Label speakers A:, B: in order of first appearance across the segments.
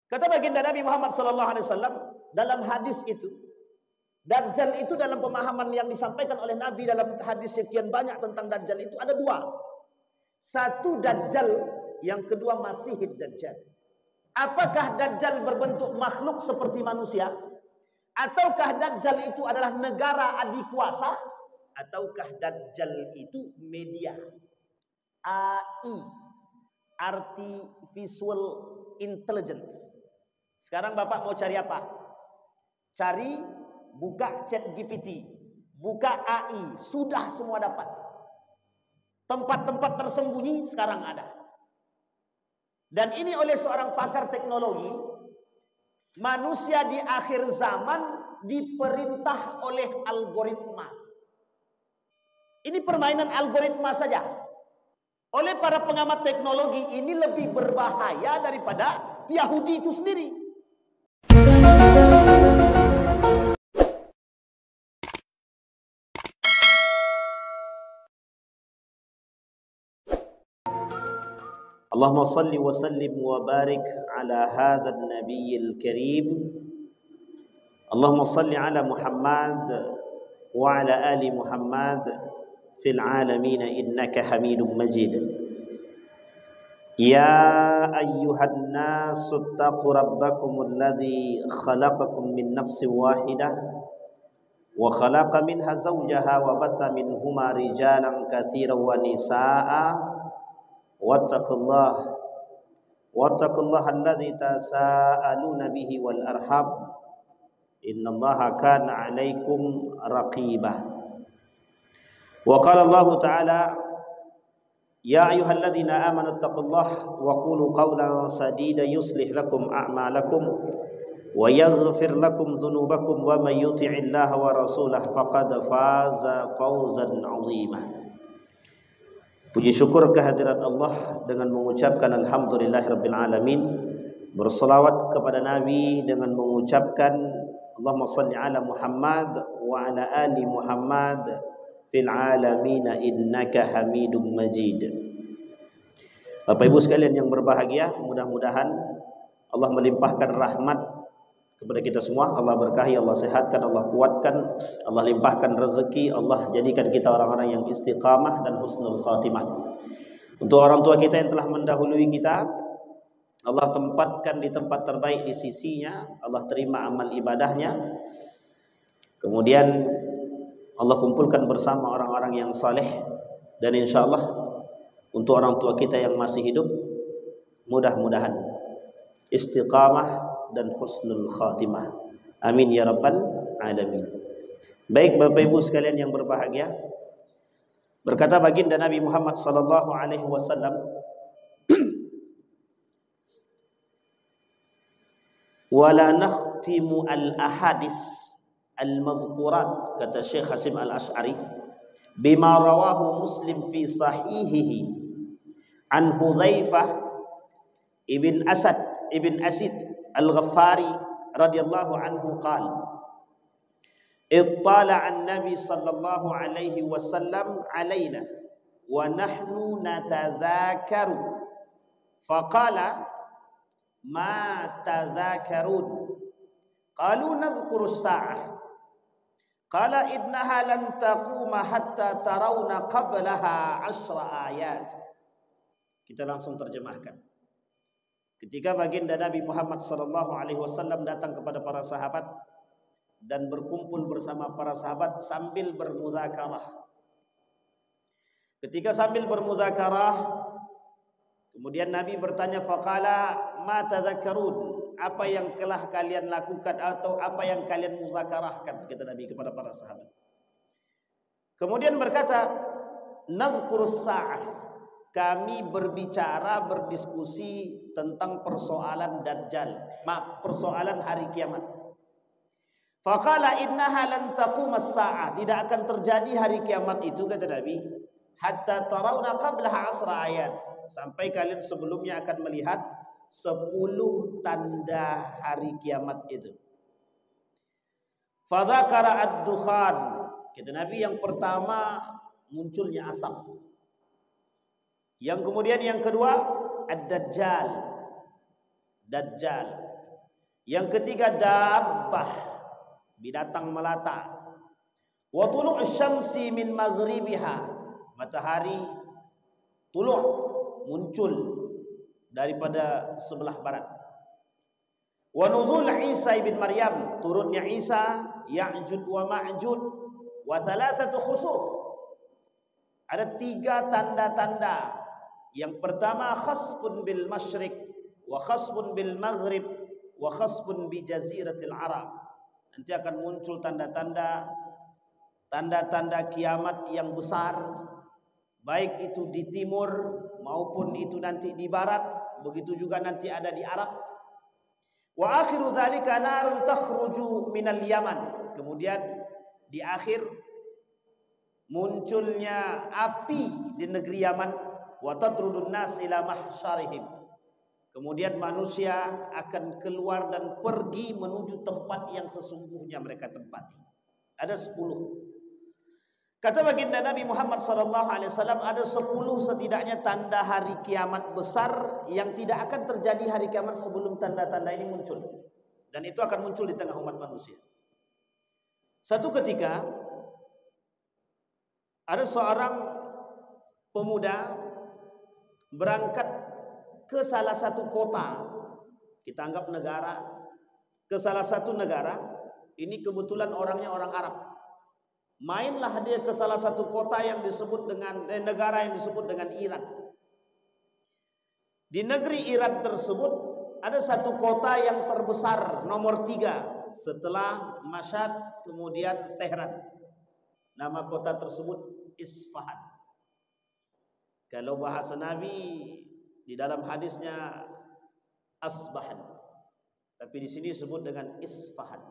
A: Kata baginda Nabi Muhammad SAW dalam hadis itu, Dajjal itu dalam pemahaman yang disampaikan oleh Nabi dalam hadis sekian banyak tentang Dajjal itu ada dua. Satu Dajjal, yang kedua Masihid Dajjal. Apakah Dajjal berbentuk makhluk seperti manusia? Ataukah Dajjal itu adalah negara adikuasa? Ataukah Dajjal itu media? AI, Artificial Intelligence. Sekarang Bapak mau cari apa? Cari, buka ChatGPT, buka AI, sudah semua dapat. Tempat-tempat tersembunyi sekarang ada. Dan ini oleh seorang pakar teknologi, manusia di akhir zaman diperintah oleh algoritma. Ini permainan algoritma saja. Oleh para pengamat teknologi, ini lebih berbahaya daripada Yahudi itu sendiri. Allahumma salli wa sallim wa barik ala hadha an-nabiyil karim. Allahumma salli ala Muhammad wa ala ali Muhammad fil alamin innaka Hamidum Majid. Ya ayyuhan nasu taqu rabbakumul ladzi khalaqakum min nafsin wahidah wa khalaqa minha zawjaha wa batha minhuma rijalan katsiran wa nisaa'a wattaqullaha alladzi tasaaluna bihi wal arham innallaha kana 'alaikum raqibah. Wa qala Allah ta'ala ya ayyuhalladzina amanu taqullaha wa qulu qawlan sadida yuslih lakum a'malakum wa yaghfir lakum dhunubakum wa may yuti'illaha wa rasulahu faqad faza fawzan 'azima. Puji syukur kehadirat Allah dengan mengucapkan alhamdulillahirabbil alamin, berselawat kepada Nabi dengan mengucapkan Allahumma salli ala Muhammad wa ala ali Muhammad fil alamin innaka Hamidum Majid. Bapak Ibu sekalian yang berbahagia, mudah-mudahan Allah melimpahkan rahmat kepada kita semua. Allah berkahi, Allah sehatkan, Allah kuatkan, Allah limpahkan rezeki, Allah jadikan kita orang-orang yang istiqamah dan husnul khatimah. Untuk orang tua kita yang telah mendahului kita, Allah tempatkan di tempat terbaik di sisinya, Allah terima amal ibadahnya. Kemudian Allah kumpulkan bersama orang-orang yang saleh, dan insya Allah untuk orang tua kita yang masih hidup, mudah-mudahan istiqamah dan husnul khatimah. Amin ya rabbal alamin. Baik Bapak Ibu sekalian yang berbahagia, berkata baginda Nabi Muhammad sallallahu alaihi wasallam, wala nakhtimu al-ahadis al-madhkurat, kata Syekh Hasim Al-Asy'ari, bima rawahu Muslim fi sahihihi an Hudzaifah ibn Asid Al-Ghaffari radhiyallahu anhu qala ittala an-nabi sallallahu alaihi wasallam alaina wa nahnu natadhakaru faqala ma tadhakarun qalu nadhkuru as-sa'ah qala innaha lan taquma hatta tarawna qablaha 10 ayat. Kita langsung terjemahkan. Ketika baginda Nabi Muhammad SAW datang kepada para sahabat dan berkumpul bersama para sahabat sambil bermuzakarah. Ketika sambil bermuzakarah, kemudian Nabi bertanya, faqala ma tadhakkarun, apa yang telah kalian lakukan atau apa yang kalian muzakarahkan, kata Nabi kepada para sahabat. Kemudian berkata, nadhkurus sa'ah, kami berbicara, berdiskusi tentang persoalan Dajjal, persoalan hari kiamat. Faqala innaha lan taqumas sa'ah, tidak akan terjadi hari kiamat itu, kata Nabi, hatta tarawna qablaha 10 ayat, sampai kalian sebelumnya akan melihat 10 tanda hari kiamat itu. Fadzakara ad-dukhan, kata Nabi, yang pertama munculnya asap. Yang kemudian yang kedua ad-dajjal. Dajjal. Yang ketiga dabbah, binatang melata. Wa tulu' syamsi min maghribiha, matahari tulu' muncul daripada sebelah barat. Wa nuzul Isa ibn Maryam, turunnya Isa, Ya'jud wa Ma'jud, wa thalathatu khusuf. Ada 3 tanda-tanda. Yang pertama khasfun bil masyriq, wa khasfun bil maghrib, wa khasfun bi jaziratil Arab. Nanti akan muncul tanda-tanda kiamat yang besar, baik itu di timur maupun itu nanti di barat, begitu juga nanti ada di Arab. Wa akhiru dzalika narun takhruju minal Yaman. Kemudian di akhir munculnya api di negeri Yaman. Wa tatrudun nas ila mahsyarihim. Kemudian manusia akan keluar dan pergi menuju tempat yang sesungguhnya mereka tempati. Ada 10. Kata baginda Nabi Muhammad SAW, ada 10 setidaknya tanda hari kiamat besar yang tidak akan terjadi hari kiamat sebelum tanda-tanda ini muncul. Dan itu akan muncul di tengah umat manusia. Satu ketika ada seorang pemuda berangkat ke salah satu kota, kita anggap negara, ke salah satu negara. Ini kebetulan orangnya orang Arab. Mainlah dia ke salah satu kota yang disebut dengan negara yang disebut dengan Iran. Di negeri Iran tersebut ada satu kota yang terbesar nomor 3 setelah Mashhad, kemudian Tehran. Nama kota tersebut Isfahan. Kalau bahasa Nabi di dalam hadisnya Asbahan, tapi di sini disebut dengan Isfahan.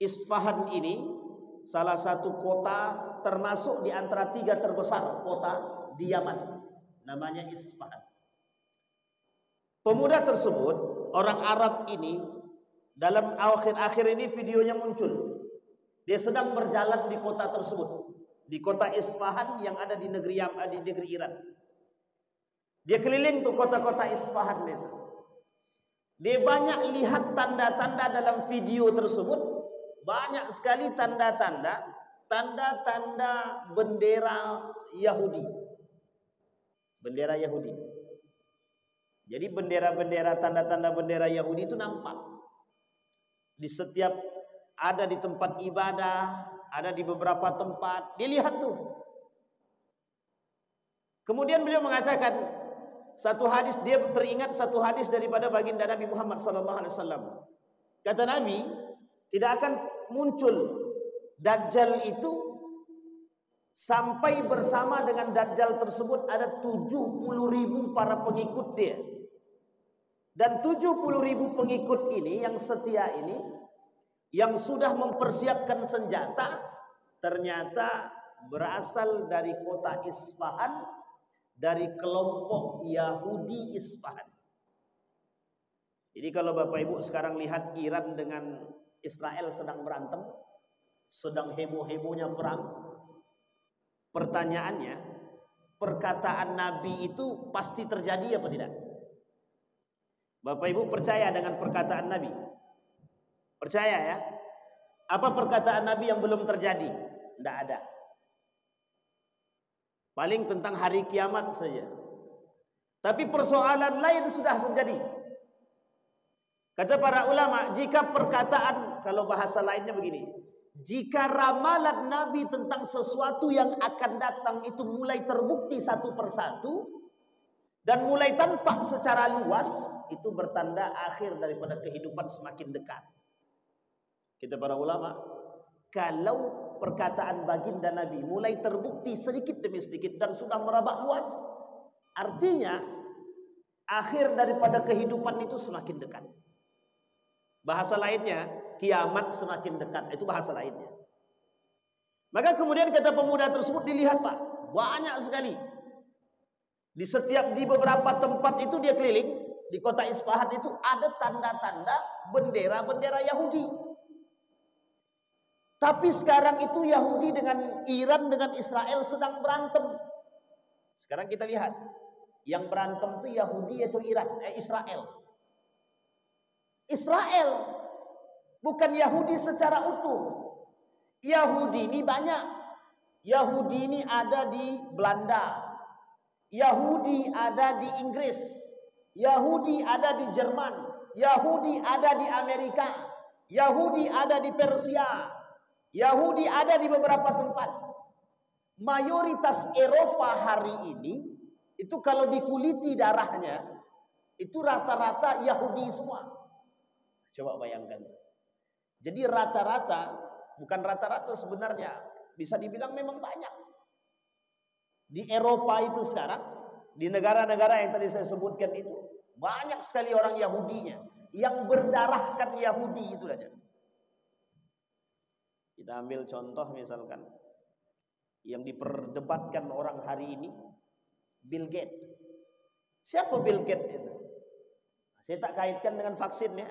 A: Isfahan ini salah satu kota termasuk di antara 3 terbesar kota di Yaman, namanya Isfahan. Pemuda tersebut, orang Arab ini, dalam akhir-akhir ini videonya muncul. Dia sedang berjalan di kota tersebut, di kota Isfahan yang ada di negeri Iran. Dia keliling tuh kota-kota Isfahan itu. Dia banyak lihat tanda-tanda dalam video tersebut. Banyak sekali tanda-tanda bendera Yahudi. Bendera Yahudi. Jadi bendera-bendera, tanda-tanda bendera Yahudi itu nampak. Di setiap, ada di tempat ibadah, ada di beberapa tempat. Dilihat tuh. Kemudian beliau mengatakan satu hadis, dia teringat satu hadis daripada baginda Nabi Muhammad SAW. Kata Nabi, tidak akan muncul Dajjal itu sampai bersama dengan Dajjal tersebut ada 70.000 para pengikut dia. Dan 70.000 pengikut ini yang setia ini, yang sudah mempersiapkan senjata, ternyata berasal dari kota Isfahan, dari kelompok Yahudi Isfahan. Jadi kalau Bapak Ibu sekarang lihat Iran dengan Israel sedang berantem, sedang heboh-hebohnya perang. Pertanyaannya, perkataan Nabi itu pasti terjadi apa tidak? Bapak Ibu percaya dengan perkataan Nabi? Percaya ya? Apa perkataan Nabi yang belum terjadi? Tidak ada. Paling tentang hari kiamat saja. Tapi persoalan lain sudah terjadi. Kata para ulama, jika perkataan, kalau bahasa lainnya begini, jika ramalan Nabi tentang sesuatu yang akan datang itu mulai terbukti satu persatu dan mulai tampak secara luas, itu bertanda akhir daripada kehidupan semakin dekat. Kata para ulama, kalau perkataan baginda Nabi mulai terbukti sedikit demi sedikit dan sudah merabak luas, artinya akhir daripada kehidupan itu semakin dekat. Bahasa lainnya, kiamat semakin dekat. Itu bahasa lainnya. Maka kemudian kata pemuda tersebut, dilihat Pak, banyak sekali. Di beberapa tempat itu dia keliling, di kota Isfahan itu ada tanda-tanda bendera-bendera Yahudi. Tapi sekarang itu Yahudi dengan Iran, dengan Israel sedang berantem. Sekarang kita lihat, yang berantem itu Yahudi atau Israel. Israel, bukan Yahudi secara utuh. Yahudi ini banyak. Yahudi ini ada di Belanda, Yahudi ada di Inggris, Yahudi ada di Jerman, Yahudi ada di Amerika, Yahudi ada di Persia, Yahudi ada di beberapa tempat. Mayoritas Eropa hari ini itu kalau dikuliti darahnya itu rata-rata Yahudi semua. Coba bayangkan. Jadi rata-rata, bukan rata-rata sebenarnya, bisa dibilang memang banyak. Di Eropa itu sekarang, di negara-negara yang tadi saya sebutkan itu, banyak sekali orang Yahudinya yang berdarahkan Yahudi itu saja. Kita ambil contoh misalkan yang diperdebatkan orang hari ini, Bill Gates. Siapa Bill Gates itu? Saya tak kaitkan dengan vaksinnya,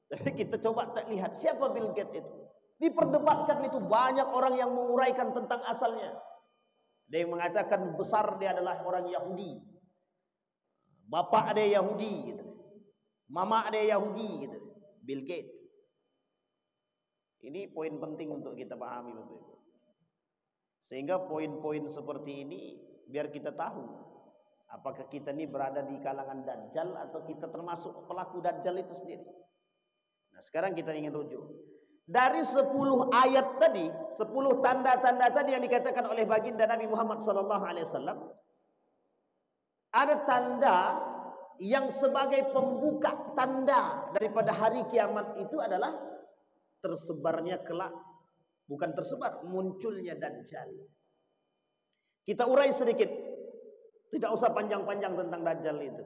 A: tapi kita coba tak lihat siapa Bill Gates itu. Diperdebatkan itu banyak orang yang menguraikan tentang asalnya. Ada yang mengatakan besar dia adalah orang Yahudi, bapak dia Yahudi, gitu. Mama dia Yahudi, gitu. Bill Gates. Ini poin penting untuk kita pahami, Bapak Ibu. Sehingga poin-poin seperti ini biar kita tahu apakah kita ini berada di kalangan Dajjal atau kita termasuk pelaku Dajjal itu sendiri. Nah, sekarang kita ingin rujuk. Dari 10 ayat tadi, 10 tanda-tanda tadi yang dikatakan oleh baginda Nabi Muhammad SAW, ada tanda yang sebagai pembuka tanda daripada hari kiamat itu adalah tersebarnya kelak, bukan tersebar, munculnya Dajjal. Kita urai sedikit, tidak usah panjang-panjang tentang Dajjal itu.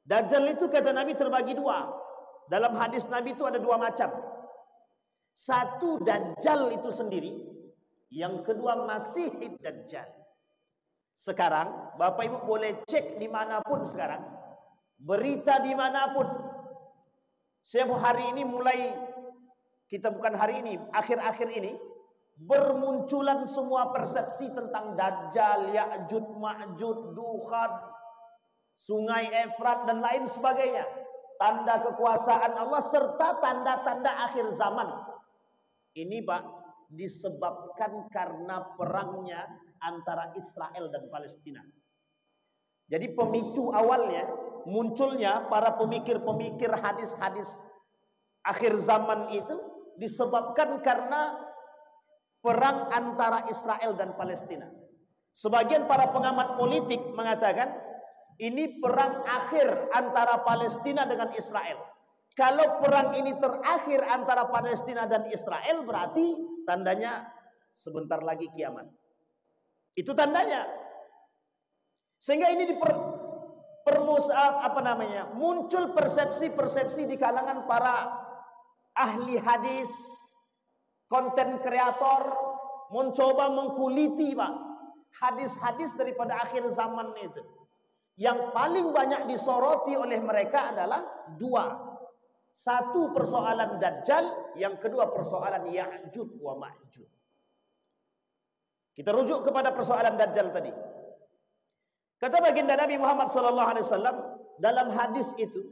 A: Dajjal itu kata Nabi terbagi dua. Dalam hadis Nabi itu ada dua macam. Satu Dajjal itu sendiri, yang kedua Masihid Dajjal. Sekarang Bapak Ibu boleh cek dimanapun sekarang, berita dimanapun. Setiap hari ini mulai, kita bukan hari ini, akhir-akhir ini, bermunculan semua persepsi tentang Dajjal, Ya'juj, Ma'juj, Dukhan, Sungai Efrat dan lain sebagainya. Tanda kekuasaan Allah serta tanda-tanda akhir zaman. Ini Pak, disebabkan karena perangnya antara Israel dan Palestina. Jadi pemicu awalnya munculnya para pemikir-pemikir hadis-hadis akhir zaman itu disebabkan karena perang antara Israel dan Palestina. Sebagian para pengamat politik mengatakan ini perang akhir antara Palestina dengan Israel. Kalau perang ini terakhir antara Palestina dan Israel, berarti tandanya sebentar lagi kiamat. Itu tandanya. Sehingga ini muncul persepsi-persepsi di kalangan para ahli hadis, konten kreator, mencoba mengkuliti Pak hadis-hadis daripada akhir zaman itu. Yang paling banyak disoroti oleh mereka adalah dua. Satu persoalan Dajjal, yang kedua persoalan Ya'juj wa Ma'juj. Kita rujuk kepada persoalan Dajjal tadi. Kata baginda Nabi Muhammad SAW dalam hadis itu,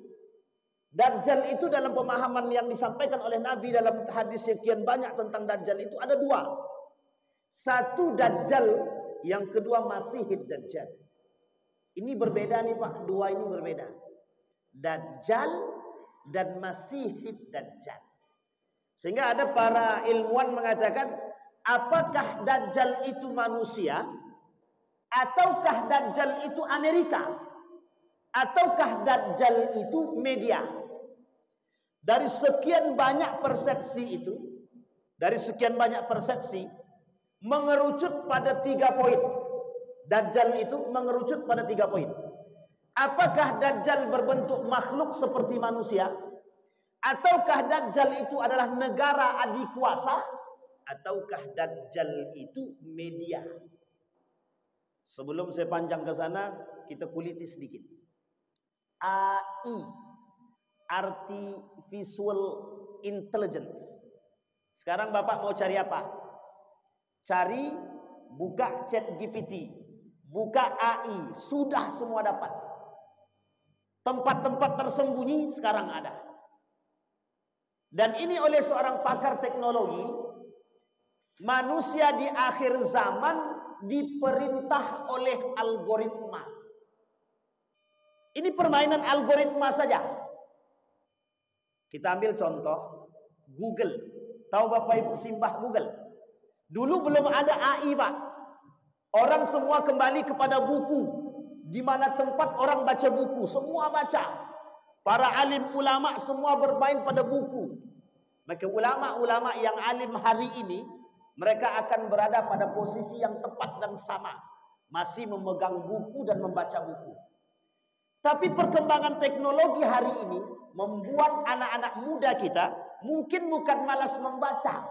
A: Dajjal itu dalam pemahaman yang disampaikan oleh Nabi dalam hadis sekian banyak tentang Dajjal itu ada dua. Satu Dajjal, yang kedua Masihid Dajjal. Ini berbeda nih Pak, dua ini berbeda. Dajjal dan Masihid Dajjal. Sehingga ada para ilmuwan mengatakan, apakah Dajjal itu manusia? Ataukah Dajjal itu Amerika? Ataukah Dajjal itu media? Dari sekian banyak persepsi itu, mengerucut pada 3 poin. Dajjal itu mengerucut pada 3 poin. Apakah Dajjal berbentuk makhluk seperti manusia? Ataukah Dajjal itu adalah negara adikuasa? Ataukah Dajjal itu media? Sebelum saya panjang ke sana, kita kuliti sedikit. AI, Artificial Intelligence. Sekarang Bapak mau cari apa? Cari, buka ChatGPT, buka AI, sudah semua dapat. Tempat-tempat tersembunyi sekarang ada. Dan ini oleh seorang pakar teknologi, manusia di akhir zaman diperintah oleh algoritma. Ini permainan algoritma saja. Kita ambil contoh Google. Tahu Bapak Ibu simbah Google? Dulu belum ada AI, Pak. Orang semua kembali kepada buku. Di mana tempat orang baca buku, semua baca. Para alim ulama semua bermain pada buku. Maka ulama-ulama yang alim hari ini, mereka akan berada pada posisi yang tepat dan sama. Masih memegang buku dan membaca buku. Tapi perkembangan teknologi hari ini membuat anak-anak muda kita mungkin bukan malas membaca,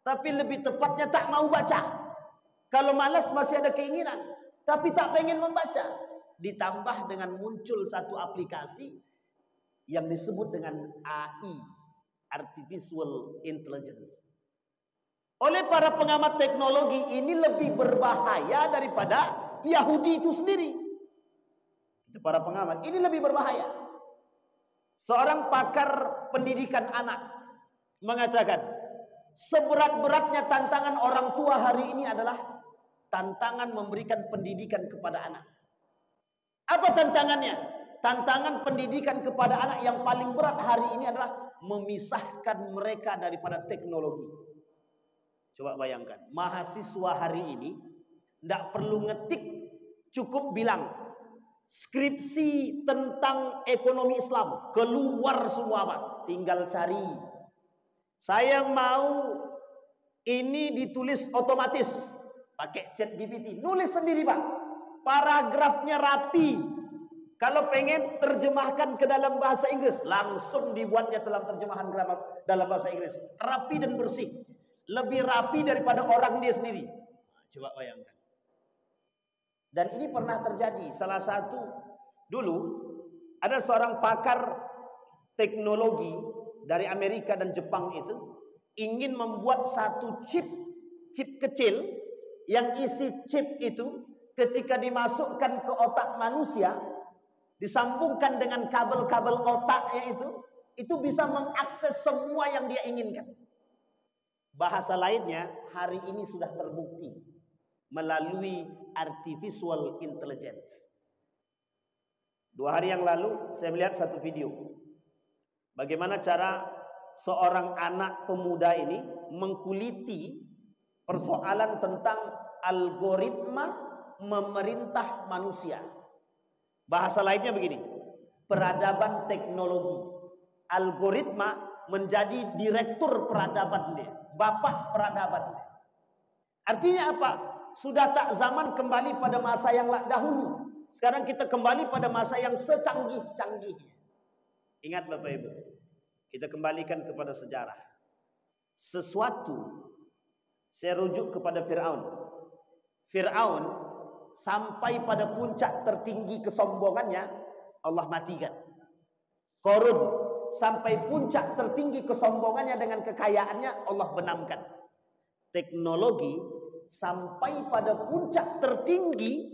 A: tapi lebih tepatnya tak mau baca. Kalau malas masih ada keinginan, tapi tak pengen membaca. Ditambah dengan muncul satu aplikasi yang disebut dengan AI, Artificial Intelligence. Oleh para pengamat teknologi, ini lebih berbahaya daripada Yahudi itu sendiri. Para pengamat, ini lebih berbahaya. Seorang pakar pendidikan anak mengatakan, seberat-beratnya tantangan orang tua hari ini adalah tantangan memberikan pendidikan kepada anak. Apa tantangannya? Tantangan pendidikan kepada anak yang paling berat hari ini adalah memisahkan mereka daripada teknologi. Coba bayangkan, mahasiswa hari ini tidak perlu ngetik, cukup bilang skripsi tentang ekonomi Islam, keluar semua, Pak. Tinggal cari. Saya mau ini ditulis otomatis pakai ChatGPT, nulis sendiri, Pak. Paragrafnya rapi. Kalau pengen terjemahkan ke dalam bahasa Inggris, langsung dibuatnya dalam terjemahan dalam bahasa Inggris. Rapi dan bersih. Lebih rapi daripada orang dia sendiri. Coba bayangkan. Dan ini pernah terjadi. Salah satu dulu ada seorang pakar teknologi dari Amerika dan Jepang itu ingin membuat satu chip kecil yang isi chip itu ketika dimasukkan ke otak manusia, disambungkan dengan kabel-kabel otaknya itu bisa mengakses semua yang dia inginkan. Bahasa lainnya, hari ini sudah terbukti melalui artificial intelligence. 2 hari yang lalu saya melihat satu video. Bagaimana cara seorang anak pemuda ini mengkuliti persoalan tentang algoritma memerintah manusia. Bahasa lainnya begini, peradaban teknologi. Algoritma menjadi direktur peradaban dia, bapak peradaban dia. Artinya apa? Sudah tak zaman kembali pada masa yang dahulu. Sekarang kita kembali pada masa yang secanggih-canggihnya. Ingat Bapak Ibu, kita kembalikan kepada sejarah. Sesuatu, saya rujuk kepada Fir'aun. Fir'aun sampai pada puncak tertinggi kesombongannya, Allah matikan. Qarun sampai puncak tertinggi kesombongannya dengan kekayaannya, Allah benamkan. Teknologi sampai pada puncak tertinggi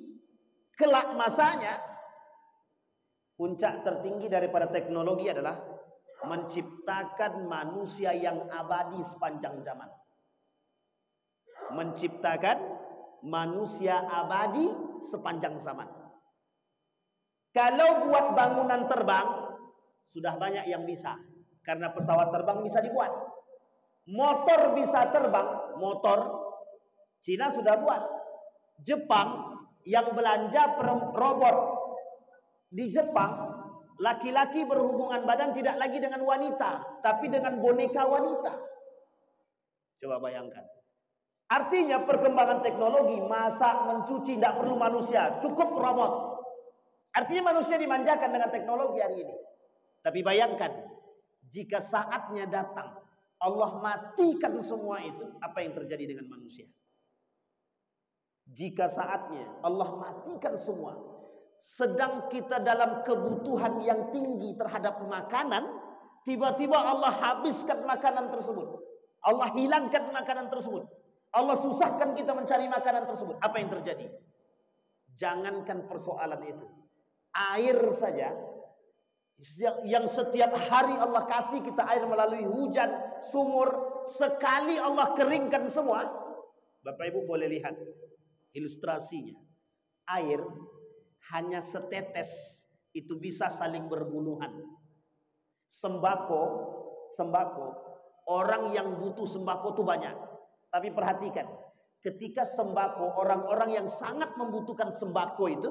A: kelak masanya, puncak tertinggi daripada teknologi adalah menciptakan manusia yang abadi sepanjang zaman. Menciptakan manusia abadi sepanjang zaman. Kalau buat bangunan terbang, sudah banyak yang bisa. Karena pesawat terbang bisa dibuat. Motor bisa terbang, motor Cina sudah buat. Jepang yang belanja robot. Di Jepang, laki-laki berhubungan badan tidak lagi dengan wanita, tapi dengan boneka wanita. Coba bayangkan. Artinya perkembangan teknologi, masak, mencuci tidak perlu manusia, cukup robot. Artinya manusia dimanjakan dengan teknologi hari ini. Tapi bayangkan, jika saatnya datang, Allah matikan semua itu, apa yang terjadi dengan manusia? Jika saatnya Allah matikan semua, sedang kita dalam kebutuhan yang tinggi terhadap makanan, tiba-tiba Allah habiskan makanan tersebut. Allah hilangkan makanan tersebut. Allah susahkan kita mencari makanan tersebut. Apa yang terjadi? Jangankan persoalan itu. Air saja yang setiap hari Allah kasih kita air melalui hujan, sumur, sekali Allah keringkan semua. Bapak Ibu boleh lihat ilustrasinya. Air hanya setetes itu bisa saling berbunuhan. Sembako, orang yang butuh sembako itu banyak. Tapi perhatikan, ketika sembako, orang-orang yang sangat membutuhkan sembako itu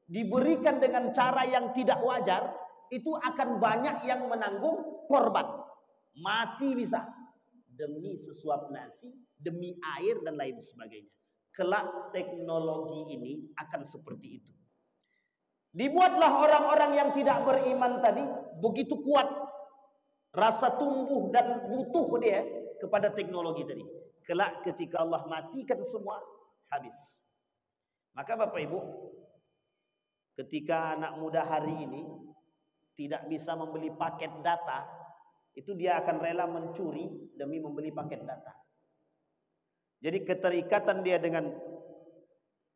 A: diberikan dengan cara yang tidak wajar, itu akan banyak yang menanggung korban. Mati bisa demi sesuap nasi, demi air dan lain sebagainya. Kelak teknologi ini akan seperti itu. Dibuatlah orang-orang yang tidak beriman tadi begitu kuat rasa tumbuh dan butuh dia kepada teknologi tadi. Kelak ketika Allah matikan semua, habis. Maka Bapak Ibu, ketika anak muda hari ini tidak bisa membeli paket data, itu dia akan rela mencuri demi membeli paket data. Jadi keterikatan dia dengan,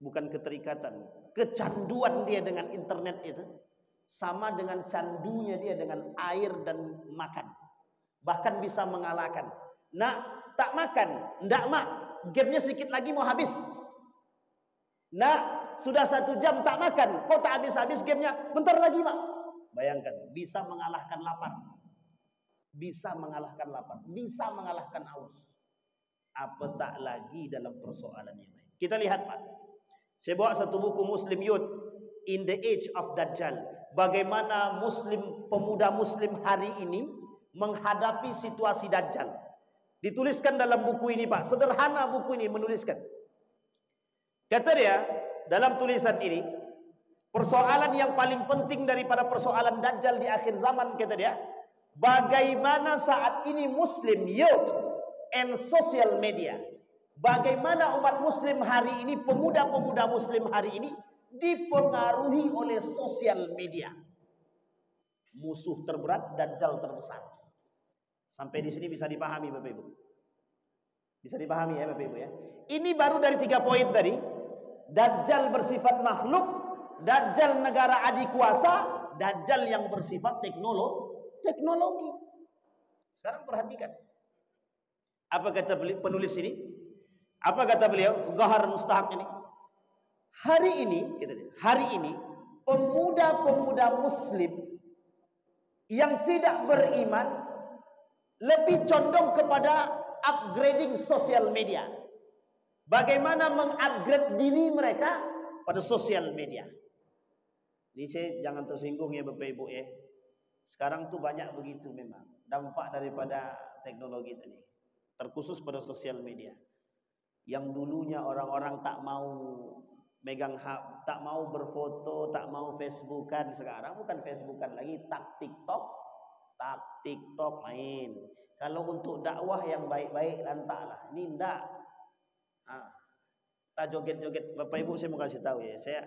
A: bukan keterikatan, kecanduan dia dengan internet itu sama dengan candunya dia dengan air dan makan. Bahkan bisa mengalahkan. Nak, tak makan, ndak mak, gamenya sedikit lagi mau habis. Nak, sudah 1 jam tak makan, kok tak habis-habis gamenya, bentar lagi mak. Bayangkan, bisa mengalahkan lapar, bisa mengalahkan lapar, bisa mengalahkan haus. Apatah lagi dalam persoalan yang lain. Kita lihat Pak, saya bawa satu buku Muslim Youth in the Age of Dajjal. Bagaimana pemuda Muslim hari ini menghadapi situasi Dajjal. Dituliskan dalam buku ini Pak, sederhana buku ini menuliskan. Kata dia dalam tulisan ini, persoalan yang paling penting daripada persoalan Dajjal di akhir zaman, kata dia, bagaimana saat ini Muslim youth and social media, bagaimana umat Muslim hari ini, pemuda-pemuda Muslim hari ini dipengaruhi oleh sosial media. Musuh terberat, Dajjal terbesar. Sampai di sini bisa dipahami Bapak Ibu? Bisa dipahami ya Bapak Ibu ya? Ini baru dari 3 poin tadi. Dajjal bersifat makhluk, Dajjal negara adikuasa, Dajjal yang bersifat teknologi. Sekarang perhatikan. Apa kata penulis ini? Apa kata beliau? Ghahar Mustahak ini. Hari ini pemuda-pemuda Muslim yang tidak beriman lebih condong kepada upgrading sosial media. Bagaimana mengupgrade diri mereka pada sosial media. Jadi saya jangan tersinggung ya Bapak Ibu ya. Sekarang tuh banyak begitu memang dampak daripada teknologi tadi. Terkhusus pada sosial media. Yang dulunya orang-orang tak mau megang HP, tak mau berfoto, tak mau Facebookan, sekarang bukan Facebookan lagi, tak TikTok main. Kalau untuk dakwah yang baik-baik lantaklah. Ini enggak. Tak joget-joget. Bapak Ibu saya mau kasih tahu ya, saya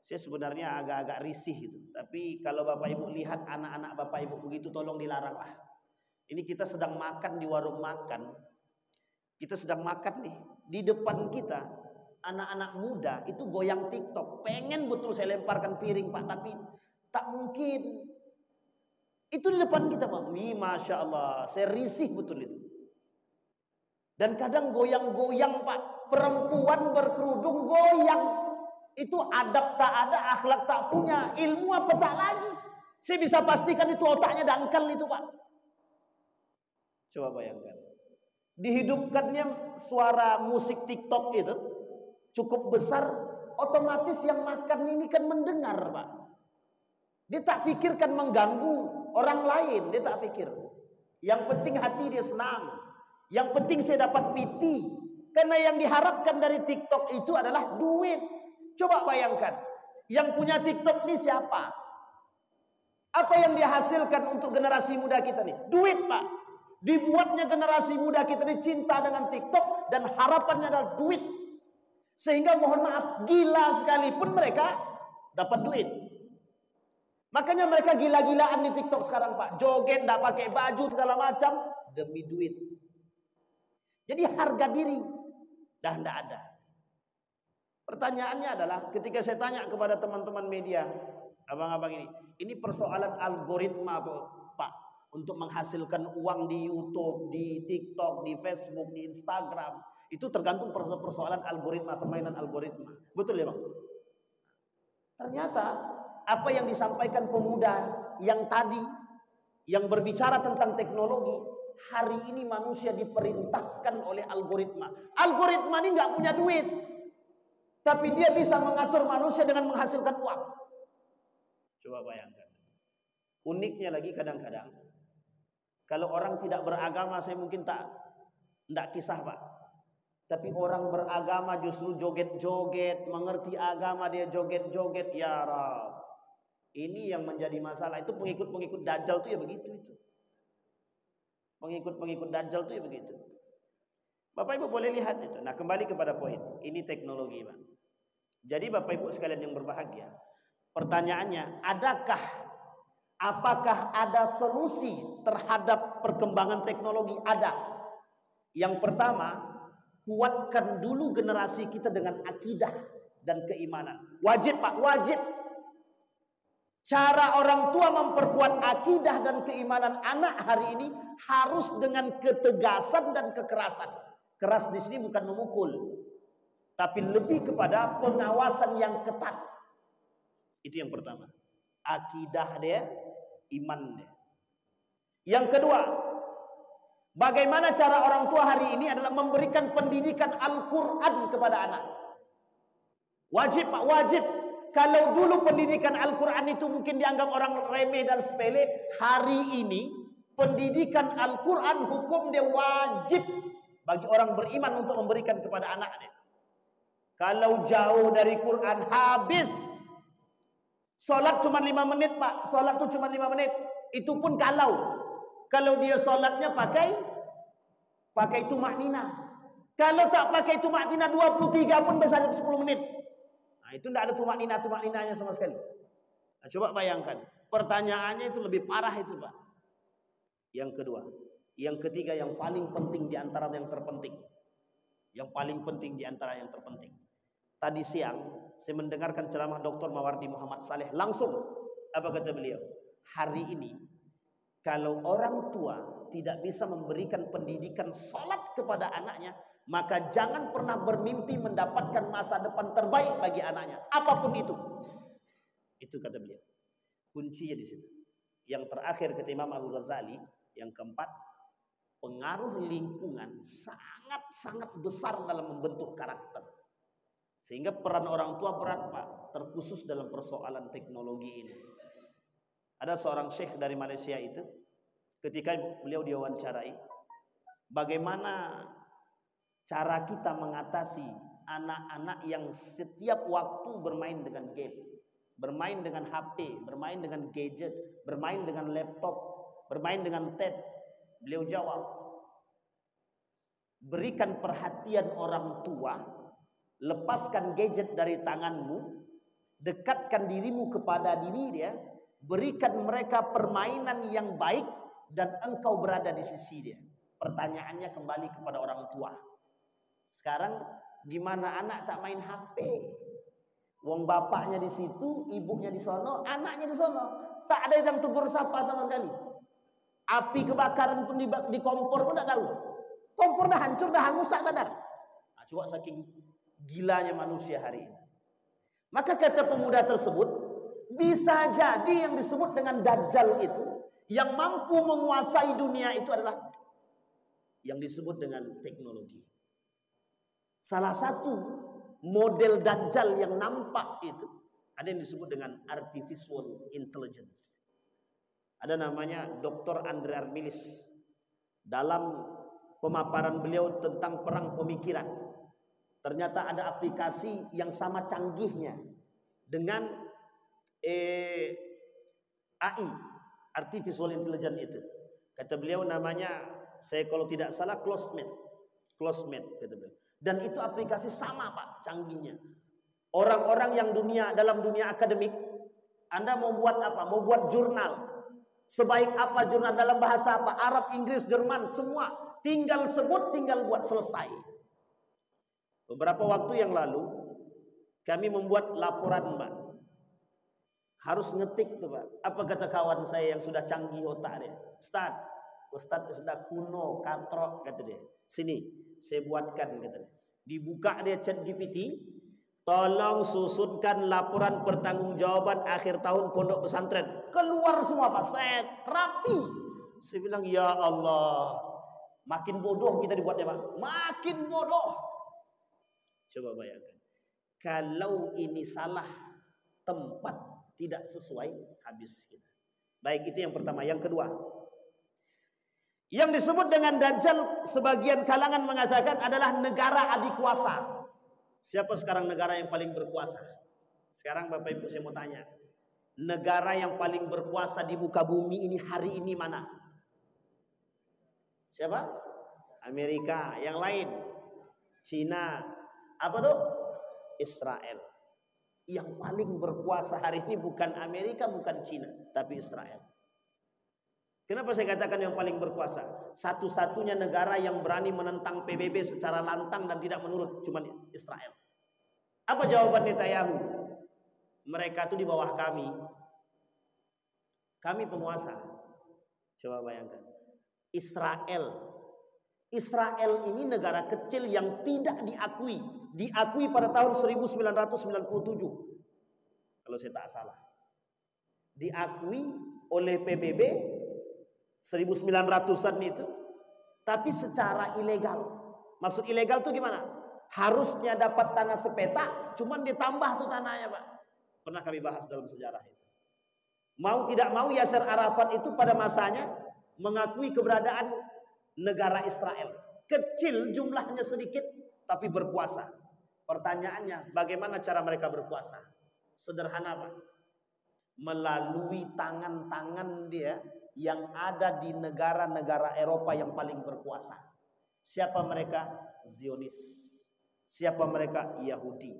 A: sebenarnya agak-agak risih gitu. Tapi kalau Bapak Ibu lihat anak-anak Bapak Ibu begitu, tolong dilarang lah. Ini kita sedang makan di warung makan. Kita sedang makan nih, di depan kita anak-anak muda itu goyang TikTok. Pengen betul saya lemparkan piring Pak, tapi tak mungkin. Itu di depan kita Pak. Masya Allah, saya risih betul itu. Dan kadang goyang-goyang Pak, perempuan berkerudung goyang. Itu adab tak ada, akhlak tak punya, ilmu apa tak lagi. Saya bisa pastikan itu otaknya dangkal itu Pak. Coba bayangkan. Dihidupkannya suara musik TikTok itu cukup besar, otomatis yang makan ini kan mendengar Pak. Dia tak pikirkan mengganggu orang lain, dia tak pikir. Yang penting hati dia senang. Yang penting saya dapat PT. Karena yang diharapkan dari TikTok itu adalah duit. Coba bayangkan, yang punya TikTok ini siapa? Apa yang dihasilkan untuk generasi muda kita nih? Duit Pak. Dibuatnya generasi muda kita ini cinta dengan TikTok dan harapannya adalah duit. Sehingga mohon maaf, gila sekalipun mereka dapat duit. Makanya mereka gila-gilaan di TikTok sekarang Pak. Joget, tidak pakai baju segala macam demi duit. Jadi harga diri dah tidak ada. Pertanyaannya adalah ketika saya tanya kepada teman-teman media, Abang-abang ini persoalan algoritma Pak, untuk menghasilkan uang di YouTube, di TikTok, di Facebook, di Instagram. Itu tergantung persoalan algoritma, permainan algoritma. Betul ya Bang? Ternyata apa yang disampaikan pemuda yang tadi, yang berbicara tentang teknologi, hari ini manusia diperintahkan oleh algoritma. Algoritma ini nggak punya duit, tapi dia bisa mengatur manusia dengan menghasilkan uang. Coba bayangkan. Uniknya lagi kadang-kadang, kalau orang tidak beragama, saya mungkin tidak kisah Pak. Tapi orang beragama justru joget-joget, mengerti agama dia joget-joget. Ya Rab, ini yang menjadi masalah. Itu pengikut-pengikut Dajjal itu ya begitu itu. Pengikut-pengikut Dajjal itu ya begitu. Bapak Ibu boleh lihat itu. Nah, kembali kepada poin. Ini teknologi, Bang. Jadi Bapak Ibu sekalian yang berbahagia, pertanyaannya, apakah ada solusi terhadap perkembangan teknologi? Ada. Yang pertama, kuatkan dulu generasi kita dengan akidah dan keimanan. Wajib Pak, wajib. Cara orang tua memperkuat akidah dan keimanan anak hari ini harus dengan ketegasan dan kekerasan. Keras di sini bukan memukul, tapi lebih kepada pengawasan yang ketat. Itu yang pertama. Akidah dia, iman dia. Yang kedua, bagaimana cara orang tua hari ini adalah memberikan pendidikan Al-Quran kepada anak. Wajib Pak, wajib. Kalau dulu pendidikan Al-Quran itu mungkin dianggap orang remeh dan sepele, hari ini pendidikan Al-Quran hukum dia wajib bagi orang beriman untuk memberikan kepada anaknya. Kalau jauh dari Quran habis. Solat cuma 5 menit Pak, solat itu cuma 5 menit. Itu pun kalau dia solatnya pakai tumaknina. Kalau tak pakai tumaknina 23 pun bisa 10 menit. Nah, itu tidak ada tumakninanya sama sekali. Nah, coba bayangkan, pertanyaannya itu lebih parah itu Pak. Yang kedua, yang ketiga, yang paling penting di antara yang terpenting. Yang paling penting di antara yang terpenting. Tadi siang saya mendengarkan ceramah Dr. Mawardi Muhammad Saleh. Langsung apa kata beliau? Hari ini kalau orang tua tidak bisa memberikan pendidikan sholat kepada anaknya, maka jangan pernah bermimpi mendapatkan masa depan terbaik bagi anaknya, apapun itu. Itu kata beliau. Kuncinya di situ. Yang terakhir kata Imam Al-Ghazali, yang keempat, pengaruh lingkungan sangat-sangat besar dalam membentuk karakter. Sehingga peran orang tua berat Pak, terkhusus dalam persoalan teknologi ini. Ada seorang syekh dari Malaysia itu, ketika beliau diwawancarai, bagaimana cara kita mengatasi anak-anak yang setiap waktu bermain dengan game, bermain dengan HP, bermain dengan gadget, bermain dengan laptop, bermain dengan tab. Beliau jawab, berikan perhatian orang tua, lepaskan gadget dari tanganmu, dekatkan dirimu kepada diri dia, berikan mereka permainan yang baik, dan engkau berada di sisi dia. Pertanyaannya kembali kepada orang tua. Sekarang gimana anak tak main HP? Wong bapaknya di situ, ibunya di sono, anaknya di sono. Tak ada yang tegur sapa sama sekali. Api kebakaran pun di kompor pun tak tahu. Kompor dah hancur, dah hangus, tak sadar. Nah, coba saking gilanya manusia hari ini. Maka kata pemuda tersebut, bisa jadi yang disebut dengan Dajjal itu, yang mampu menguasai dunia itu adalah yang disebut dengan teknologi. Salah satu model Dajjal yang nampak itu ada yang disebut dengan artificial intelligence. Ada namanya Dr. Andre Armilis dalam pemaparan beliau tentang perang pemikiran. Ternyata ada aplikasi yang sama canggihnya dengan AI, artificial intelligence itu. Kata beliau namanya, saya kalau tidak salah Closemate kata beliau. Dan itu aplikasi sama Pak canggihnya. Orang-orang yang dalam dunia akademik, Anda mau buat apa? Mau buat jurnal. Sebaik apa jurnal, dalam bahasa apa? Arab, Inggris, Jerman, semua. Tinggal sebut, tinggal buat, selesai. Beberapa waktu yang lalu kami membuat laporan Mbak. Harus ngetik tuh Pak. Apa kata kawan saya yang sudah canggih otak dia? Ustaz sudah kuno, katrok kata dia. Sini, saya buatkan kata dia. Dibuka dia chat GPT, tolong susunkan laporan pertanggungjawaban akhir tahun pondok pesantren. Keluar semua Pak, set, rapi. Saya bilang ya Allah, makin bodoh kita dibuatnya Pak. Makin bodoh. Coba bayangkan. Kalau ini salah tempat, tidak sesuai, habis kita. Baik, itu yang pertama. Yang kedua, yang disebut dengan Dajjal, sebagian kalangan mengatakan adalah negara adik kuasa. Siapa sekarang negara yang paling berkuasa? Sekarang Bapak Ibu saya mau tanya, negara yang paling berkuasa di muka bumi ini hari ini mana? Siapa? Amerika. Yang lain? Cina. Apa tuh? Israel. Yang paling berkuasa hari ini bukan Amerika, bukan Cina, tapi Israel. Kenapa saya katakan yang paling berkuasa? Satu-satunya negara yang berani menentang PBB secara lantang dan tidak menurut cuma Israel. Apa jawaban Netanyahu? Mereka itu di bawah kami. Kami penguasa. Coba bayangkan. Israel ini negara kecil yang tidak diakui. Diakui pada tahun 1997. Kalau saya tak salah. Diakui oleh PBB 1900-an itu. Tapi secara ilegal. Maksud ilegal itu gimana? Harusnya dapat tanah sepetak, cuman ditambah tuh tanahnya Pak. Pernah kami bahas dalam sejarah itu. Mau tidak mau Yasser Arafat itu pada masanya mengakui keberadaan negara Israel. Kecil jumlahnya sedikit, tapi berkuasa. Pertanyaannya, bagaimana cara mereka berkuasa? Sederhana Pak. Melalui tangan-tangan dia yang ada di negara-negara Eropa yang paling berkuasa. Siapa mereka? Zionis. Siapa mereka? Yahudi.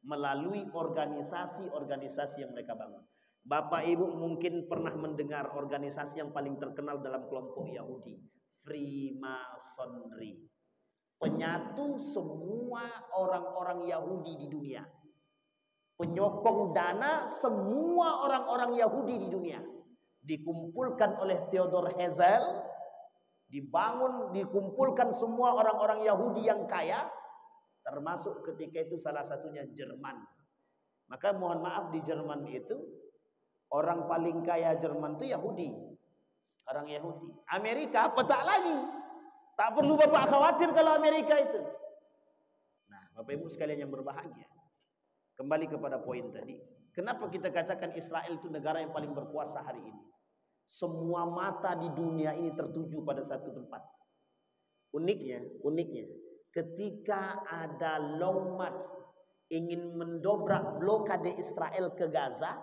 A: Melalui organisasi-organisasi yang mereka bangun. Bapak Ibu mungkin pernah mendengar organisasi yang paling terkenal dalam kelompok Yahudi, Freemasonry. Penyatu semua orang-orang Yahudi di dunia. Penyokong dana semua orang-orang Yahudi di dunia. Dikumpulkan oleh Theodor Herzl. Dikumpulkan semua orang-orang Yahudi yang kaya. Termasuk ketika itu salah satunya Jerman. Maka mohon maaf, di Jerman itu orang paling kaya Jerman itu Yahudi. Orang Yahudi. Amerika apa tak lagi? Tak perlu Bapak khawatir kalau Amerika itu. Nah, Bapak Ibu sekalian yang berbahagia. Kembali kepada poin tadi. Kenapa kita katakan Israel itu negara yang paling berkuasa hari ini? Semua mata di dunia ini tertuju pada satu tempat. Uniknya, ketika ada Long March ingin mendobrak blokade Israel ke Gaza,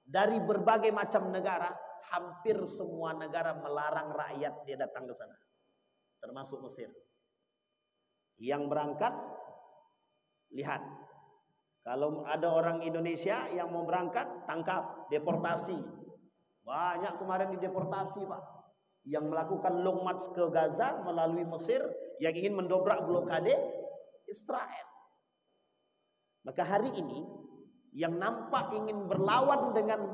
A: dari berbagai macam negara, hampir semua negara melarang rakyat dia datang ke sana. Termasuk Mesir. Yang berangkat, lihat. Kalau ada orang Indonesia yang mau berangkat, tangkap, deportasi. Banyak kemarin dideportasi Pak. Yang melakukan long march ke Gaza melalui Mesir, yang ingin mendobrak blokade Israel. Maka hari ini, yang nampak ingin berlawan dengan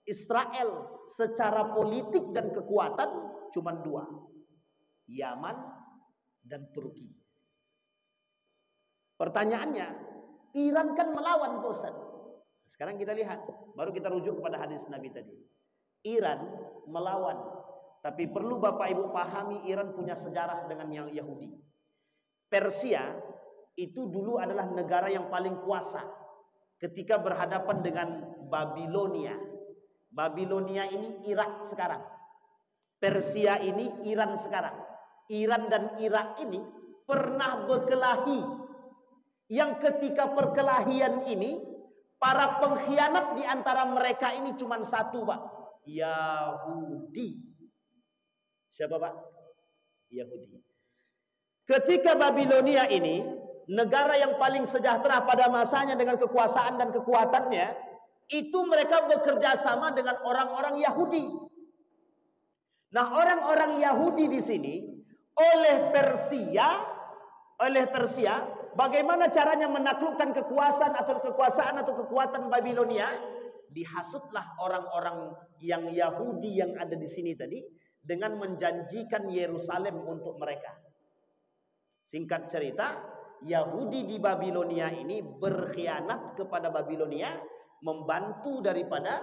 A: Israel secara politik dan kekuatan, cuma dua. Yaman dan Turki. Pertanyaannya, Iran kan melawan Ustaz. Sekarang kita lihat, baru kita rujuk kepada hadis Nabi tadi. Iran melawan, tapi perlu Bapak Ibu pahami, Iran punya sejarah dengan yang Yahudi. Persia itu dulu adalah negara yang paling kuasa ketika berhadapan dengan Babilonia. Babilonia ini Irak sekarang. Persia ini Iran sekarang. Iran dan Irak ini pernah berkelahi. Yang ketika perkelahian ini, para pengkhianat di antara mereka ini cuma satu Pak. Yahudi. Siapa Pak? Yahudi. Ketika Babilonia ini, negara yang paling sejahtera pada masanya dengan kekuasaan dan kekuatannya, itu mereka bekerja sama dengan orang-orang Yahudi. Nah, orang-orang Yahudi di sini oleh Persia, bagaimana caranya menaklukkan kekuasaan atau kekuatan Babilonia? dihasutlah orang-orang yang Yahudi yang ada di sini tadi dengan menjanjikan Yerusalem untuk mereka. Singkat cerita, Yahudi di Babilonia ini berkhianat kepada Babilonia, membantu daripada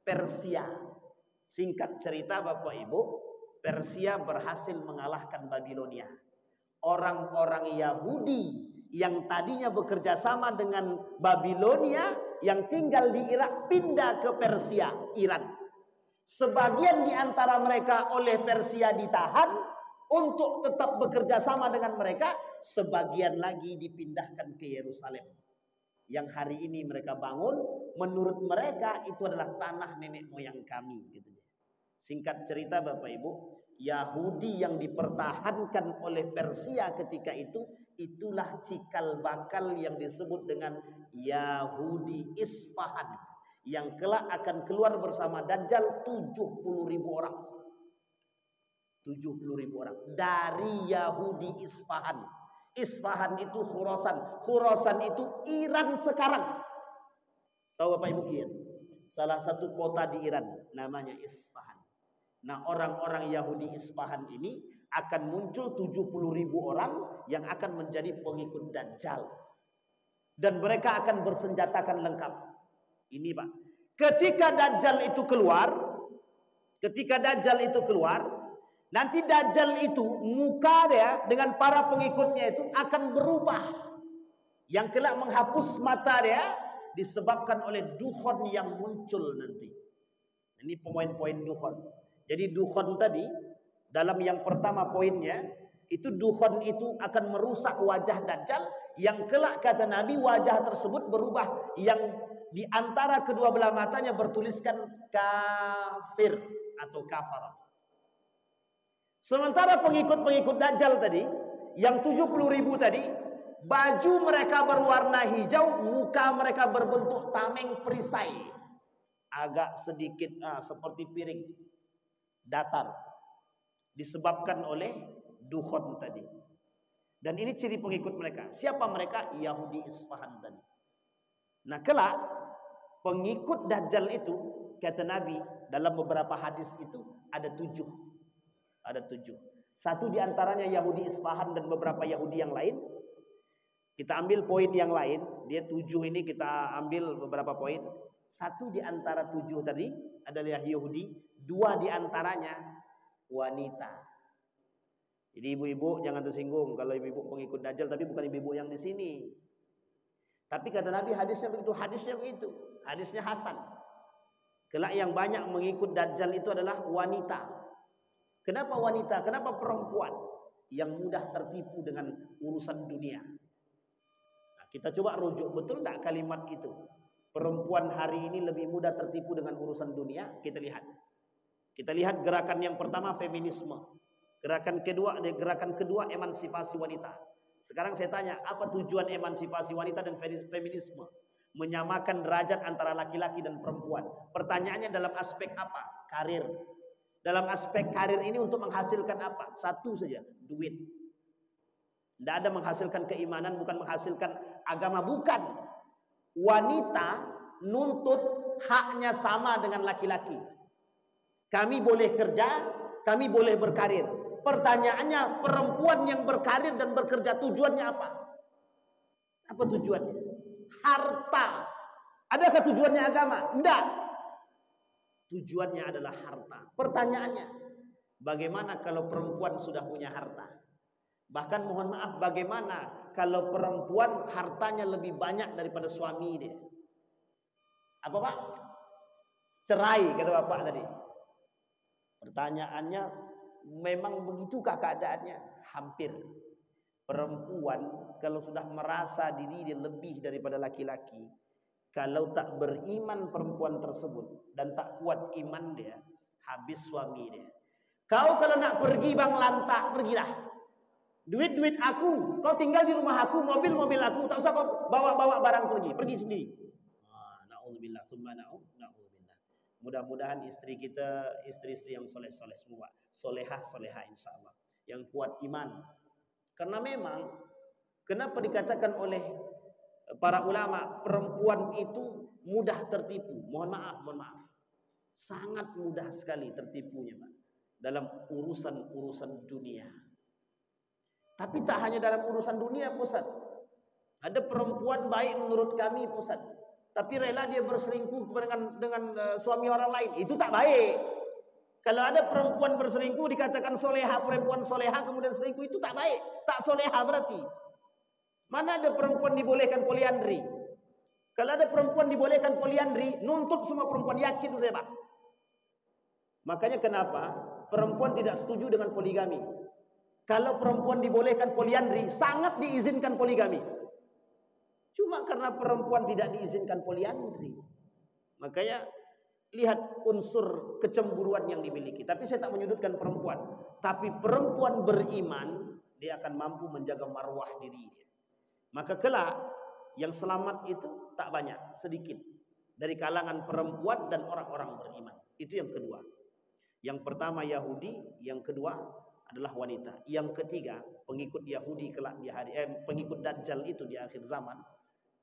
A: Persia. Singkat cerita Bapak Ibu, Persia berhasil mengalahkan Babilonia. Orang-orang Yahudi yang tadinya bekerja sama dengan Babilonia yang tinggal di Irak pindah ke Persia, Iran. Sebagian di antara mereka oleh Persia ditahan untuk tetap bekerja sama dengan mereka, sebagian lagi dipindahkan ke Yerusalem. Yang hari ini mereka bangun, menurut mereka itu adalah tanah nenek moyang kami, gitu. Singkat cerita Bapak Ibu, Yahudi yang dipertahankan oleh Persia ketika itu, itulah cikal bakal yang disebut dengan Yahudi Isfahan, yang kelak akan keluar bersama Dajjal 70.000 orang. 70.000 orang dari Yahudi Isfahan. Isfahan itu Khurasan. Khurasan itu Iran sekarang. Tahu Bapak Ibu Kian? Salah satu kota di Iran namanya Isfahan. Nah, orang-orang Yahudi Isfahan ini akan muncul 70.000 orang yang akan menjadi pengikut Dajjal. Dan mereka akan bersenjatakan lengkap. Ini Pak, ketika Dajjal itu keluar, nanti Dajjal itu muka dia dengan para pengikutnya itu akan berubah. Yang kelak menghapus mata dia disebabkan oleh dukhon yang muncul nanti. Ini poin-poin dukhon. Jadi dukhon tadi dalam yang pertama poinnya itu dukhon itu akan merusak wajah Dajjal, yang kelak kata Nabi wajah tersebut berubah, yang di antara kedua belah matanya bertuliskan kafir atau kafar. Sementara pengikut-pengikut Dajjal tadi yang 70.000 tadi, baju mereka berwarna hijau, muka mereka berbentuk tameng perisai, agak sedikit seperti piring datar, disebabkan oleh dukhon tadi. Dan ini ciri pengikut mereka. Siapa mereka? Yahudi Isfahan tadi. Nah, kelak pengikut Dajjal itu kata Nabi dalam beberapa hadis itu ada 7. Ada 7. Satu di antaranya Yahudi Isfahan dan beberapa Yahudi yang lain. Kita ambil poin yang lain. Dia 7 ini kita ambil beberapa poin. Satu di antara 7 tadi adalah Yahudi. 2 di antaranya wanita. Jadi ibu-ibu jangan tersinggung kalau ibu-ibu pengikut Dajjal, tapi bukan ibu-ibu yang di sini. Tapi kata Nabi hadisnya begitu, hadisnya Hasan. Kelak yang banyak mengikut Dajjal itu adalah wanita. Kenapa wanita? Kenapa perempuan yang mudah tertipu dengan urusan dunia? Nah, kita coba rujuk, betul tak kalimat itu? Perempuan hari ini lebih mudah tertipu dengan urusan dunia. Kita lihat gerakan yang pertama feminisme. Gerakan kedua emansipasi wanita. Sekarang saya tanya, apa tujuan emansipasi wanita dan feminisme? Menyamakan derajat antara laki-laki dan perempuan. Pertanyaannya dalam aspek apa? Karir. Dalam aspek karir ini untuk menghasilkan apa? Satu saja, duit. Tidak ada menghasilkan keimanan, bukan menghasilkan agama, bukan. Wanita nuntut haknya sama dengan laki-laki. Kami boleh kerja, kami boleh berkarir. Pertanyaannya, perempuan yang berkarir dan bekerja tujuannya apa? Apa tujuannya? Harta. Adakah tujuannya agama? Tidak. Tujuannya adalah harta. Pertanyaannya, bagaimana kalau perempuan sudah punya harta? Bahkan mohon maaf, bagaimana kalau perempuan hartanya lebih banyak daripada suami dia? Apa Pak? Cerai kata Bapak tadi. Pertanyaannya, memang begitukah keadaannya? Hampir. Perempuan kalau sudah merasa diri dia lebih daripada laki-laki, kalau tak beriman perempuan tersebut dan tak kuat iman dia, habis suami dia. Kau kalau nak pergi bang lantak, pergilah. Duit-duit aku, kau tinggal di rumah aku, mobil-mobil aku, tak usah kau bawa-bawa barang pergi sendiri. Na'udzubillah, summa na'udzubillah. Mudah-mudahan istri kita istri-istri yang soleh-soleh semua, solehah insya Allah, yang kuat iman. Karena memang kenapa dikatakan oleh para ulama perempuan itu mudah tertipu. Mohon maaf. Sangat mudah sekali tertipunya, Pak, dalam urusan-urusan dunia. Tapi tak hanya dalam urusan dunia, Ustaz. Ada perempuan baik menurut kami, Ustaz, tapi rela dia berselingkuh dengan suami orang lain. Itu tak baik. Kalau ada perempuan berselingkuh dikatakan soleha, perempuan soleha kemudian selingkuh, itu tak baik. Tak soleha berarti. Mana ada perempuan dibolehkan poliandri? Kalau ada perempuan dibolehkan poliandri, nuntut semua perempuan, yakin saya, Pak. Makanya kenapa perempuan tidak setuju dengan poligami? Kalau perempuan dibolehkan poliandri, sangat diizinkan poligami. Cuma karena perempuan tidak diizinkan poliandri, makanya lihat unsur kecemburuan yang dimiliki. Tapi saya tak menyudutkan perempuan. Tapi perempuan beriman, dia akan mampu menjaga marwah dirinya. Maka kelak yang selamat itu tak banyak, sedikit. Dari kalangan perempuan dan orang-orang beriman. Itu yang kedua. Yang pertama Yahudi, yang kedua adalah wanita. Yang ketiga, pengikut Yahudi kelak di hari pengikut Dajjal itu di akhir zaman,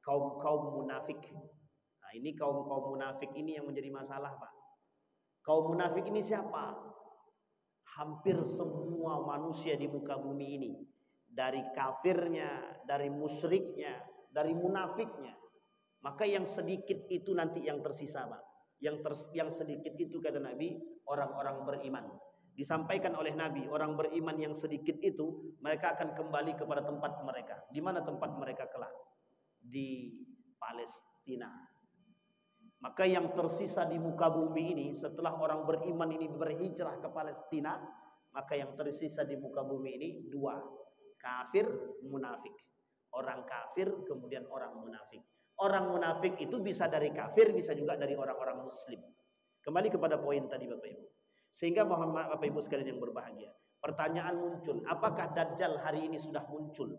A: kaum munafik. Nah, ini kaum munafik ini yang menjadi masalah, Pak. Kaum munafik ini siapa? Hampir semua manusia di muka bumi ini, dari kafirnya, dari musyriknya, dari munafiknya. Maka yang sedikit itu nanti yang tersisa, Pak. Yang sedikit itu kata Nabi, orang-orang beriman. Disampaikan oleh Nabi, orang beriman yang sedikit itu mereka akan kembali kepada tempat mereka. Di mana tempat mereka kelak? Di Palestina. Maka yang tersisa di muka bumi ini setelah orang beriman ini berhijrah ke Palestina, maka yang tersisa di muka bumi ini dua, kafir, munafik. Orang kafir kemudian orang munafik. Orang munafik itu bisa dari kafir, bisa juga dari orang-orang muslim. Kembali kepada poin tadi Bapak Ibu. Sehingga mohon maaf Bapak Ibu sekalian yang berbahagia, pertanyaan muncul, apakah Dajjal hari ini sudah muncul?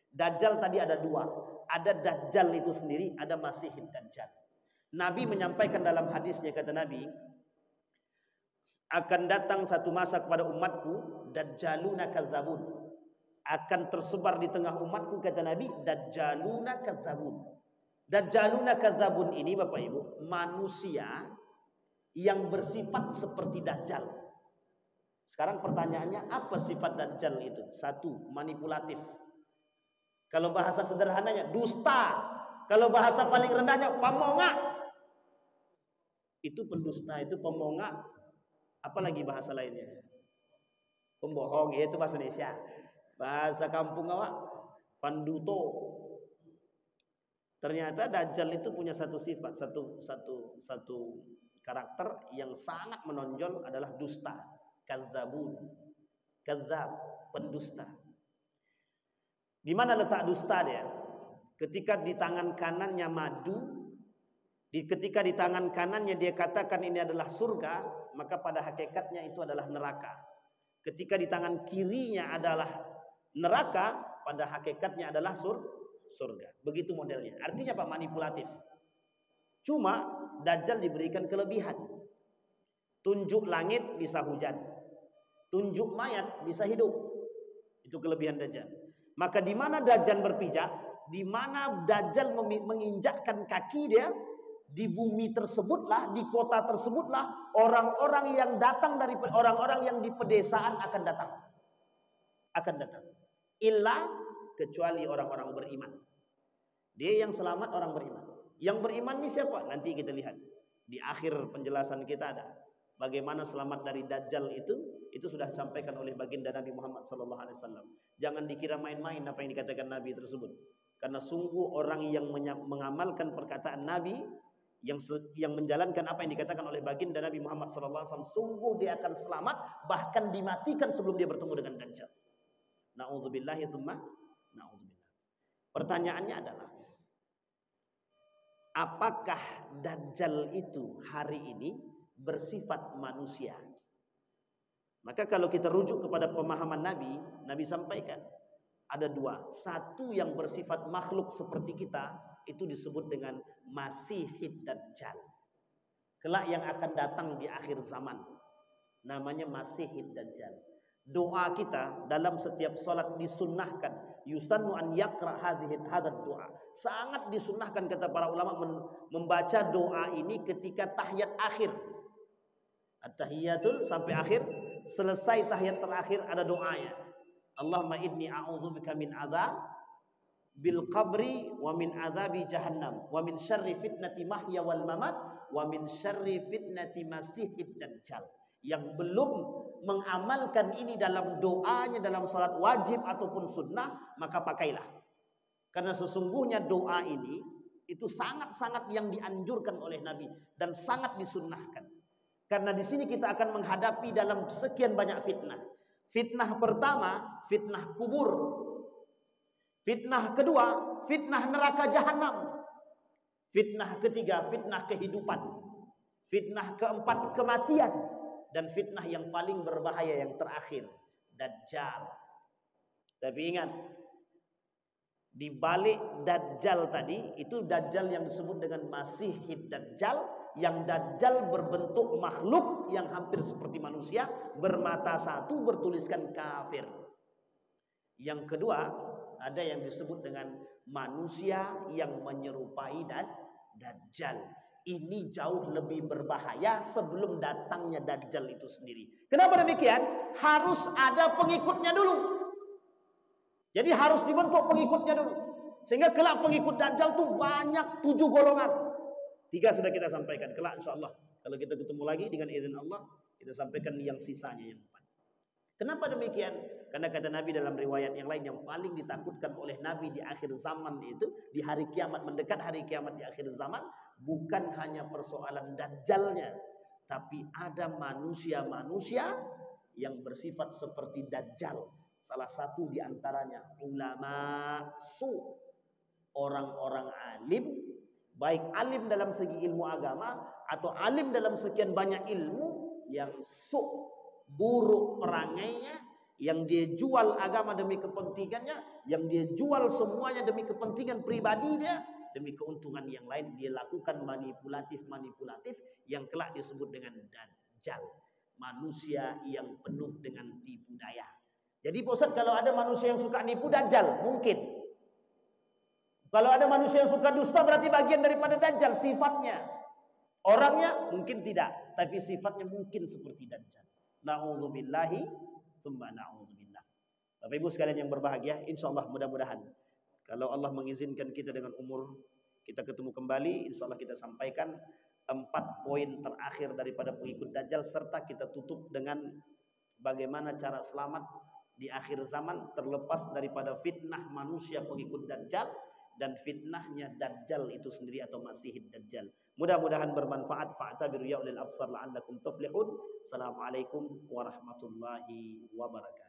A: Dajjal tadi ada dua. Ada Dajjal itu sendiri, ada Masihid Dajjal. Nabi menyampaikan dalam hadisnya, kata Nabi, akan datang satu masa kepada umatku, Dajjaluna kadzabun. Akan tersebar di tengah umatku, kata Nabi, Dajjaluna kadzabun. Dajjaluna kadzabun ini Bapak Ibu, manusia yang bersifat seperti Dajjal. Sekarang pertanyaannya, apa sifat Dajjal itu? Satu, manipulatif. Kalau bahasa sederhananya, dusta. Kalau bahasa paling rendahnya, pemongak. Itu pendusta, itu pemongak. Apalagi bahasa lainnya? Pembohong, ya itu bahasa Indonesia. Bahasa kampung awak, panduto. Ternyata Dajjal itu punya satu sifat, satu karakter yang sangat menonjol adalah dusta, kadzabun, kadzab, pendusta. Di mana letak dusta dia? Ketika di tangan kanannya madu, ketika di tangan kanannya dia katakan ini adalah surga, maka pada hakikatnya itu adalah neraka. Ketika di tangan kirinya adalah neraka, pada hakikatnya adalah surga. Begitu modelnya. Artinya apa? Manipulatif. Cuma Dajjal diberikan kelebihan. Tunjuk langit bisa hujan. Tunjuk mayat bisa hidup. Itu kelebihan Dajjal. Maka di mana Dajjal berpijak, di mana Dajjal menginjakkan kaki dia, di bumi tersebutlah, di kota tersebutlah orang-orang yang datang dari orang-orang yang di pedesaan akan datang. Illa kecuali orang-orang beriman. Dia yang selamat orang beriman. Yang beriman ini siapa? Nanti kita lihat di akhir penjelasan kita ada bagaimana selamat dari Dajjal itu sudah disampaikan oleh baginda Nabi Muhammad SAW. Jangan dikira main-main apa yang dikatakan Nabi tersebut. Karena sungguh orang yang mengamalkan perkataan Nabi, yang menjalankan apa yang dikatakan oleh baginda Nabi Muhammad SAW, sungguh dia akan selamat, bahkan dimatikan sebelum dia bertemu dengan Dajjal. Na'udzubillahi tsumma na'udzubillah. Pertanyaannya adalah, apakah Dajjal itu hari ini bersifat manusia? Maka kalau kita rujuk kepada pemahaman Nabi sampaikan ada dua. Satu yang bersifat makhluk seperti kita, itu disebut dengan Masihid Dajjal. Kelak yang akan datang di akhir zaman, namanya Masihid Dajjal. Doa kita dalam setiap sholat disunnahkan yusannu an yaqra hadzal doa. Sangat disunnahkan kata para ulama membaca doa ini ketika tahiyat akhir. At-tahiyatul sampai akhir, selesai tahiyat terakhir ada doanya. Allahumma inni a'udzubika min adzab bil qabri wa min adzabi jahannam wa min syarri fitnati mahya wal mamat wa min syarri fitnati masihid dajjal. Yang belum mengamalkan ini dalam doanya dalam salat wajib ataupun sunnah, maka pakailah. Karena sesungguhnya doa ini itu sangat-sangat yang dianjurkan oleh Nabi dan sangat disunnahkan. Karena di sini kita akan menghadapi dalam sekian banyak fitnah. Fitnah pertama, fitnah kubur. Fitnah kedua, fitnah neraka jahanam. Fitnah ketiga, fitnah kehidupan. Fitnah keempat, kematian. Dan fitnah yang paling berbahaya yang terakhir, Dajjal. Tapi ingat, di balik Dajjal tadi, itu Dajjal yang disebut dengan Masihid Dajjal, yang Dajjal berbentuk makhluk yang hampir seperti manusia, bermata satu, bertuliskan kafir. Yang kedua, ada yang disebut dengan manusia yang menyerupai Dajjal. Ini jauh lebih berbahaya sebelum datangnya Dajjal itu sendiri. Kenapa demikian? Harus ada pengikutnya dulu. Jadi harus dibentuk pengikutnya dulu. Sehingga kelak pengikut Dajjal itu banyak 7 golongan. 3 sudah kita sampaikan. Kelak insya Allah kalau kita ketemu lagi dengan izin Allah, kita sampaikan yang sisanya yang 4. Kenapa demikian? Karena kata Nabi dalam riwayat yang lain, yang paling ditakutkan oleh Nabi di akhir zaman itu, di hari kiamat, mendekat hari kiamat di akhir zaman, bukan hanya persoalan Dajjalnya, tapi ada manusia-manusia yang bersifat seperti Dajjal. Salah satu di antaranya ulama su, orang-orang alim, baik alim dalam segi ilmu agama atau alim dalam sekian banyak ilmu, yang su, buruk perangainya, yang dia jual agama demi kepentingannya, yang dia jual semuanya demi kepentingan pribadi dia, demi keuntungan yang lain. Dia lakukan manipulatif yang kelak disebut dengan Dajjal, manusia yang penuh dengan tipu daya. Jadi Pak Ustaz, kalau ada manusia yang suka nipu, Dajjal mungkin. Kalau ada manusia yang suka dusta, berarti bagian daripada Dajjal sifatnya. Orangnya mungkin tidak, tapi sifatnya mungkin seperti Dajjal. Na'udzubillahi tsumma na'udzubillah. Bapak Ibu sekalian yang berbahagia, insyaallah mudah-mudahan kalau Allah mengizinkan kita dengan umur, kita ketemu kembali, insyaallah kita sampaikan 4 poin terakhir daripada pengikut Dajjal, serta kita tutup dengan bagaimana cara selamat di akhir zaman terlepas daripada fitnah manusia pengikut Dajjal dan fitnahnya Dajjal itu sendiri atau Masihid Dajjal. Mudah-mudahan bermanfaat. Fa'tabiru ya ulil absar la'allakum tuflihun. Assalamualaikum warahmatullahi wabarakatuh.